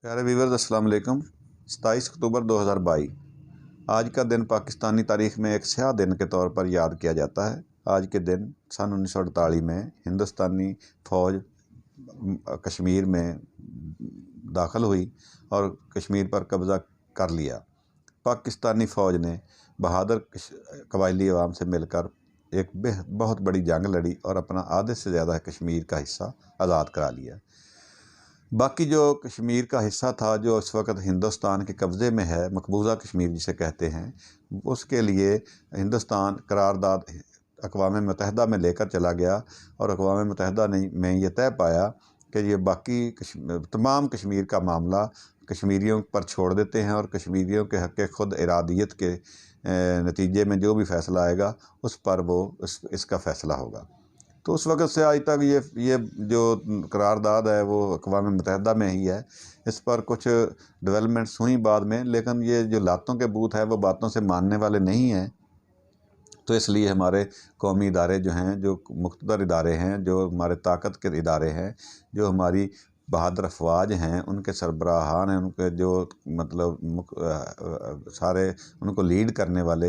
प्यारे व्यूवर्स, अस्सलाम वालेकुम। 27 अक्टूबर 2022 आज का दिन पाकिस्तानी तारीख़ में एक स्याह दिन के तौर पर याद किया जाता है। आज के दिन सन 1948 में हिंदुस्तानी फ़ौज कश्मीर में दाखिल हुई और कश्मीर पर कब्ज़ा कर लिया। पाकिस्तानी फ़ौज ने बहादुर कबायली अवाम से मिलकर एक बहुत बड़ी जंग लड़ी और अपना आधे से ज़्यादा कश्मीर का हिस्सा आज़ाद करा लिया। बाकी जो कश्मीर का हिस्सा था, जो इस वक्त हिंदुस्तान के कब्ज़े में है, मकबूजा कश्मीर जिसे कहते हैं, उसके लिए हिंदुस्तान करारदाद अक़वाम मुत्तहिदा में लेकर चला गया और अक़वाम मुत्तहिदा ने में ये तय पाया कि ये बाकी तमाम कश्मीर का मामला कश्मीरियों पर छोड़ देते हैं और कश्मीरियों के हक़ ख़ुद इरादियत के नतीजे में जो भी फ़ैसला आएगा उस पर वो इसका फ़ैसला होगा। तो उस वक़्त से आज तक ये जो करारदाद है वो अक़वाम मुत्तहिदा में ही है। इस पर कुछ डेवलपमेंट्स हुई बाद में, लेकिन ये जो लातों के बूत है वो बातों से मानने वाले नहीं हैं। तो इसलिए हमारे कौमी इदारे जो हैं, जो मुक़्तदर इदारे हैं, जो हमारे ताकत के इदारे हैं, जो हमारी बहादुर अफवाज हैं, उनके सरबराहान हैं, उनके जो सारे उनको लीड करने वाले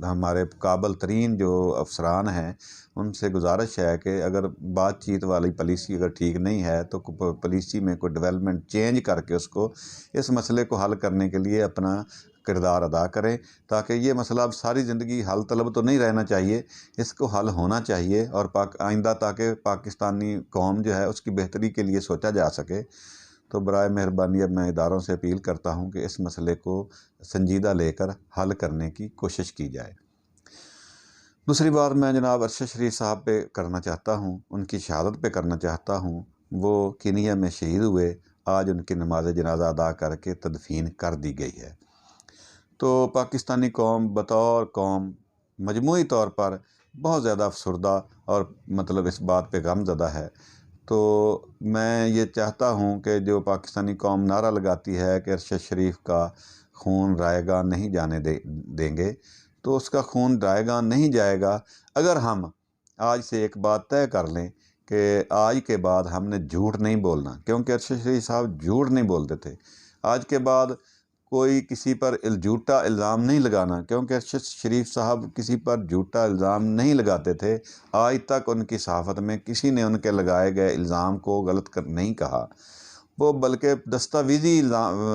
हमारे काबिल तरीन जो अफसरान हैं, उनसे गुजारिश है कि अगर बातचीत वाली पॉलिसी अगर ठीक नहीं है तो पॉलिसी में कोई डेवलपमेंट चेंज करके उसको इस मसले को हल करने के लिए अपना किरदार अदा करें, ताकि ये मसला अब सारी ज़िंदगी हल तलब तो नहीं रहना चाहिए, इसको हल होना चाहिए और आइंदा ताकि पाकिस्तानी कौम जो है उसकी बेहतरी के लिए सोचा जा सके। तो बराए मेहरबानी अब मैं इदारों से अपील करता हूँ कि इस मसले को संजीदा लेकर हल करने की कोशिश की जाए। दूसरी बात मैं जनाब अरशद शरीफ साहब पे करना चाहता हूँ, उनकी शहादत पे करना चाहता हूँ। वो कीनिया में शहीद हुए, आज उनकी नमाज जनाजा अदा करके तदफीन कर दी गई है। तो पाकिस्तानी कौम बतौर कौम मजमूई तौर पर बहुत ज़्यादा अफसरदा और इस बात पे गमज़दा है। तो मैं ये चाहता हूँ कि जो पाकिस्तानी कौम नारा लगाती है कि अरशद शरीफ का खून रायगा नहीं जाने देंगे, तो उसका खून रायगा नहीं जाएगा अगर हम आज से एक बात तय कर लें कि आज के बाद हमने झूठ नहीं बोलना, क्योंकि अरशद शरीफ साहब झूठ नहीं बोलते थे। आज के बाद कोई किसी पर झूठा इल्ज़ाम नहीं लगाना, क्योंकि अरशद शरीफ साहब किसी पर झूठा इल्ज़ाम नहीं लगाते थे। आज तक उनकी सहाफ़त में किसी ने उनके लगाए गए इल्ज़ाम को गलत नहीं कहा, वो बल्कि दस्तावेज़ी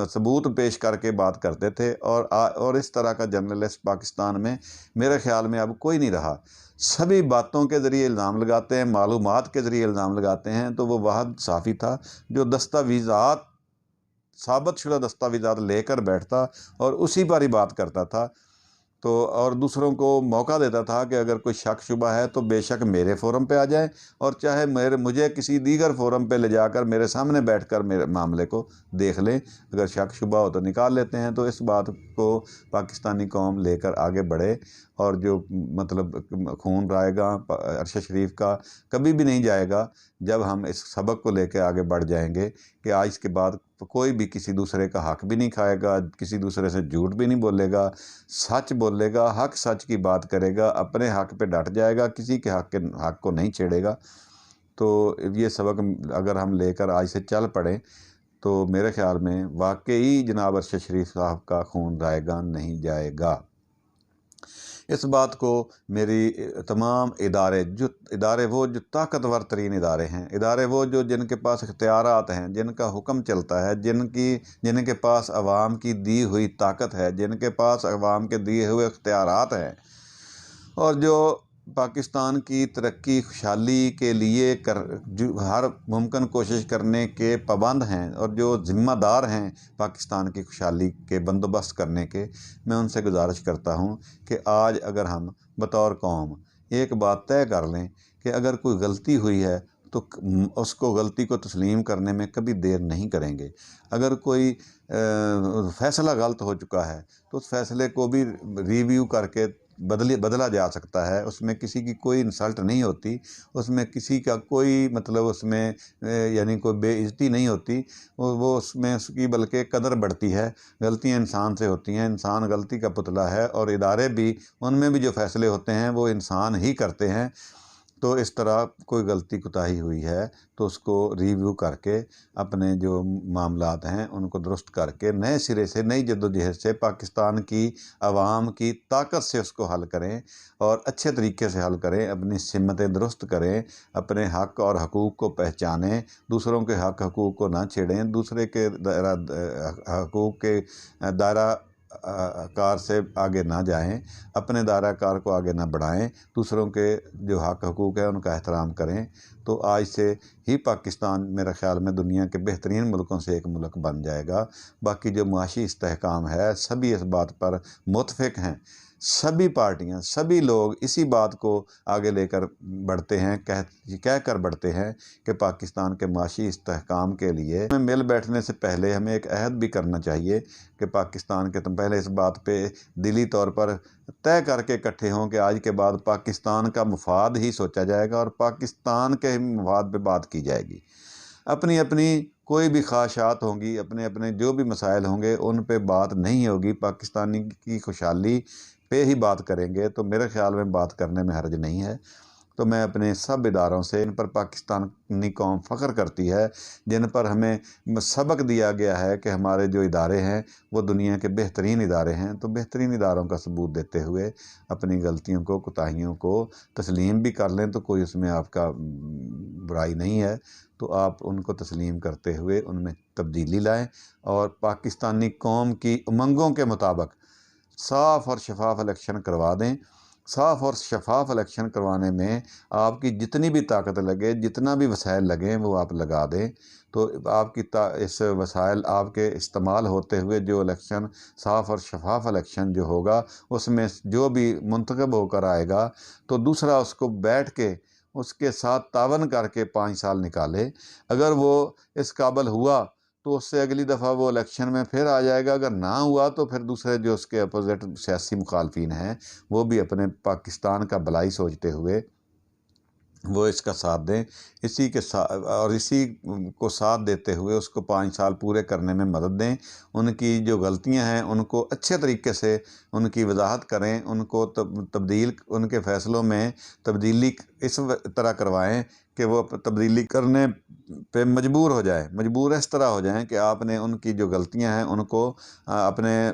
सबूत पेश करके बात करते थे। और इस तरह का जर्नलिस्ट पाकिस्तान में मेरे ख़्याल में अब कोई नहीं रहा। सभी बातों के ज़रिए इल्ज़ाम लगाते हैं, मालूमात के ज़रिए इल्ज़ाम लगाते हैं। तो वो वाहिद साफ़ी था जो दस्तावेज़ात साबितशुदा दस्तावेज़ात लेकर बैठता और उसी पर ही बात करता था। तो और दूसरों को मौका देता था कि अगर कोई शक शुबा है तो बेशक मेरे फ़ोरम पे आ जाए और चाहे मुझे किसी दीगर फ़ोरम पे ले जाकर मेरे सामने बैठकर मेरे मामले को देख लें। अगर शक शुबा हो तो निकाल लेते हैं। तो इस बात को पाकिस्तानी कौम लेकर आगे बढ़े और जो खून रायगा अरशद शरीफ का कभी भी नहीं जाएगा जब हम इस सबक को लेकर आगे बढ़ जाएंगे कि आज के बाद कोई भी किसी दूसरे का हक़ भी नहीं खाएगा, किसी दूसरे से झूठ भी नहीं बोलेगा, सच बोलेगा, हक़ सच की बात करेगा, अपने हक़ पे डट जाएगा, किसी के हक़ को नहीं छेड़ेगा। तो ये सबक अगर हम लेकर आज से चल पड़ें तो मेरे ख़्याल में वाकई जनाब अरशद शरीफ साहब का खून रायगा नहीं जाएगा। इस बात को मेरी तमाम इदारे जो ताकतवर तरीन इदारे हैं, इदारे वो जो जिनके पास इख्तियारात हैं, जिनका हुक्म चलता है, जिनके पास अवाम की दी हुई ताकत है, जिनके पास अवाम के दिए हुए इख्तियारात हैं और जो पाकिस्तान की तरक्की खुशहाली के लिए हर मुमकिन कोशिश करने के पाबंद हैं और जो ज़िम्मेदार हैं पाकिस्तान की खुशहाली के बंदोबस्त करने के, मैं उनसे गुजारिश करता हूं कि आज अगर हम बतौर कौम एक बात तय कर लें कि अगर कोई गलती हुई है तो उसको गलती को तस्लीम करने में कभी देर नहीं करेंगे। अगर कोई फ़ैसला गलत हो चुका है तो उस फ़ैसले को भी रिव्यू करके बदला जा सकता है। उसमें किसी की कोई इंसल्ट नहीं होती, उसमें किसी का कोई उसमें यानी कोई बेइज्जती नहीं होती, वो उसमें उसकी बल्कि कदर बढ़ती है। गलतियां इंसान से होती हैं, इंसान गलती का पुतला है और इदारे भी, उनमें भी जो फ़ैसले होते हैं वो इंसान ही करते हैं। تو اس طرح کوئی غلطی کوتاہی ہوئی ہے تو اس کو ریویو کر کے اپنے جو معاملات ہیں ان کو درست کر کے نئے سرے سے نئی جدوجہد سے پاکستان کی عوام کی طاقت سے اس کو حل کریں اور اچھے طریقے سے حل کریں، اپنی سمتیں درست کریں، اپنے حق اور حقوق کو پہچانیں، دوسروں کے حق حقوق کو نہ چھیڑیں، دوسرے کے حقوق کے دائرہ کار سے آگے نہ جائیں، اپنے دائرہ کار کو آگے نہ بڑھائیں، دوسروں کے جو حق حقوق ہے ان کا احترام کریں، تو آج سے ہی پاکستان میرے خیال میں دنیا کے بہترین ملکوں سے ایک ملک بن جائے گا۔ باقی جو معاشی استحکام ہے سبھی اس بات پر متفق ہیں، سبھی پارٹیاں سبھی لوگ اسی بات کو آگے لے کر بڑھتے ہیں، کہہ کر بڑھتے ہیں کہ پاکستان کے معاشی استحکام کے لیے ہمیں مل بیٹھنے سے پہلے ہمیں ایک عہد بھی کرنا چاہیے کہ پاکستان کے تم پہلے اس بات پہ دلی طور پر طے کر کے اکٹھے ہوں کہ آج کے بعد پاکستان کا مفاد ہی سوچا جائے گا اور پاکستان کے مفاد پہ بات کی جائے گی۔ اپنی اپنی کوئی بھی خواہشات ہوں گی، اپنے اپنے جو بھی مسائل ہوں گے ان پہ بات نہیں ہوگی، پاکستانی کی خوشحالی پہ ہی بات کریں گے، تو میرے خیال میں بات کرنے میں حرج نہیں ہے۔ تو میں اپنے سب اداروں سے، ان پر پاکستانی قوم فخر کرتی ہے، جن پر ہمیں سبق دیا گیا ہے کہ ہمارے جو ادارے ہیں وہ دنیا کے بہترین ادارے ہیں، تو بہترین اداروں کا ثبوت دیتے ہوئے اپنی غلطیوں کو کوتاہیوں کو تسلیم بھی کر لیں تو کوئی اس میں آپ کا برائی نہیں ہے، تو آپ ان کو تسلیم کرتے ہوئے ان میں تبدیلی لائیں اور پاکستانی قوم کی امنگوں کے مطابق صاف اور شفاف الیکشن کروا دیں۔ صاف اور شفاف الیکشن کروانے میں آپ کی جتنی بھی طاقت لگے، جتنا بھی وسائل لگیں وہ آپ لگا دیں، تو آپ کی اس وسائل آپ کے استعمال ہوتے ہوئے جو الیکشن صاف اور شفاف الیکشن جو ہوگا اس میں جو بھی منتخب ہو کر آئے گا تو دوسرا اس کو بیٹھ کے اس کے ساتھ تعاون کر کے 5 سال نکالے۔ اگر وہ اس قابل ہوا تو اس سے اگلی دفعہ وہ الیکشن میں پھر آ جائے گا، اگر نہ ہوا تو پھر دوسرے جو اس کے اپوزٹ سیاسی مخالفین ہیں وہ بھی اپنے پاکستان کا بھلائی سوچتے ہوئے وہ اس کا ساتھ دیں، اسی کے ساتھ اور اسی کو ساتھ دیتے ہوئے اس کو 5 سال پورے کرنے میں مدد دیں، ان کی جو غلطیاں ہیں ان کو اچھے طریقے سے ان کی وضاحت کریں، ان کو ان کے فیصلوں میں تبدیلی اس طرح کروائیں کہ وہ تبدیلی کرنے پہ مجبور ہو جائے، مجبور اس طرح ہو جائیں کہ آپ نے ان کی جو غلطیاں ہیں ان کو اپنے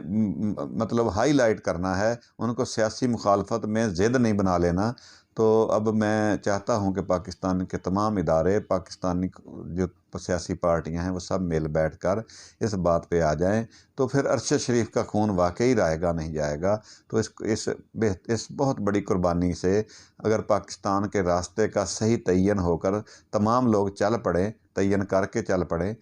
مطلب ہائی لائٹ کرنا ہے، ان کو سیاسی مخالفت میں ضد نہیں بنا لینا۔ تو اب میں چاہتا ہوں کہ پاکستان کے تمام ادارے، پاکستانی جو سیاسی پارٹیاں ہیں وہ سب مل بیٹھ کر اس بات پہ آ جائیں، تو پھر ارشد شریف کا خون واقعی رائے گا نہیں جائے گا۔ تو اس بہت بڑی قربانی سے اگر پاکستان کے راستے کا صحیح تعین ہو کر تمام لوگ چل پڑیں، تعین کر کے چل پڑیں،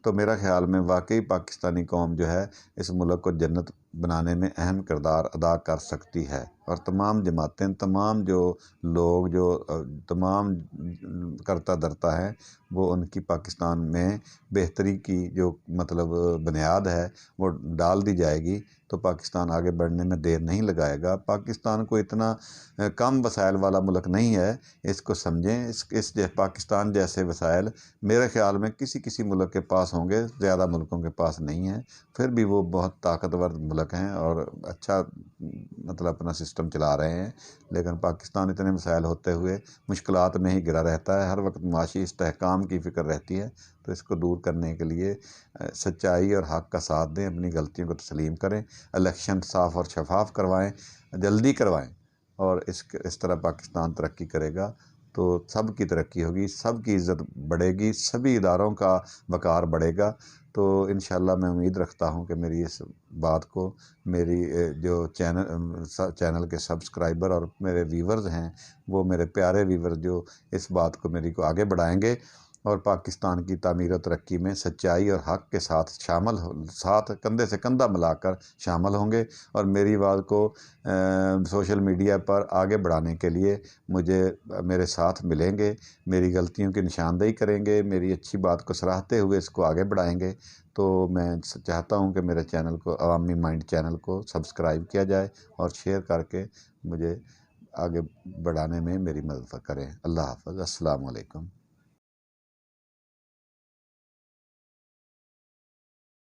تو میرا خیال میں واقعی پاکستانی قوم جو ہے اس ملک کو جنت بنانے میں اہم کردار ادا کر سکتی ہے، اور تمام جماعتیں، تمام جو لوگ جو تمام کرتا دھرتا ہے وہ ان کی پاکستان میں بہتری کی جو مطلب بنیاد ہے وہ ڈال دی جائے گی، تو پاکستان آگے بڑھنے میں دیر نہیں لگائے گا۔ پاکستان کو اتنا کم وسائل والا ملک نہیں ہے، اس کو سمجھیں، پاکستان جیسے وسائل میرے خیال میں کسی ملک کے پاس ہوں گے، زیادہ ملکوں کے پاس نہیں ہیں، پھر بھی وہ بہت طاقتور ملک ہیں اور اچھا مطلب اپنا سسٹم چلا رہے ہیں، لیکن پاکستان اتنے مسائل ہوتے ہوئے مشکلات میں ہی گرا رہتا ہے، ہر وقت معاشی استحکام کی فکر رہتی ہے، تو اس کو دور کرنے کے لیے سچائی اور حق کا ساتھ دیں، اپنی غلطیوں کو تسلیم کریں، الیکشن صاف اور شفاف کروائیں، جلدی کروائیں، اور اس طرح پاکستان ترقی کرے گا تو سب کی ترقی ہوگی، سب کی عزت بڑھے گی، سبھی اداروں کا وقار بڑھے گا۔ تو انشاءاللہ میں امید رکھتا ہوں کہ میری اس بات کو میری جو چینل کے سبسکرائبر اور میرے ویورز ہیں وہ میرے پیارے ویورز جو اس بات کو میری کو آگے بڑھائیں گے اور پاکستان کی تعمیر و ترقی میں سچائی اور حق کے ساتھ ساتھ کندھے سے کندھا ملا کر شامل ہوں گے، اور میری بات کو سوشل میڈیا پر آگے بڑھانے کے لیے میرے ساتھ ملیں گے، میری غلطیوں کی نشاندہی کریں گے، میری اچھی بات کو سراہتے ہوئے اس کو آگے بڑھائیں گے۔ تو میں چاہتا ہوں کہ میرے چینل کو، عوامی مائنڈ چینل کو سبسکرائب کیا جائے اور شیئر کر کے مجھے آگے بڑھانے میں میری مدد کریں۔ اللہ حافظ، السلام علیکم۔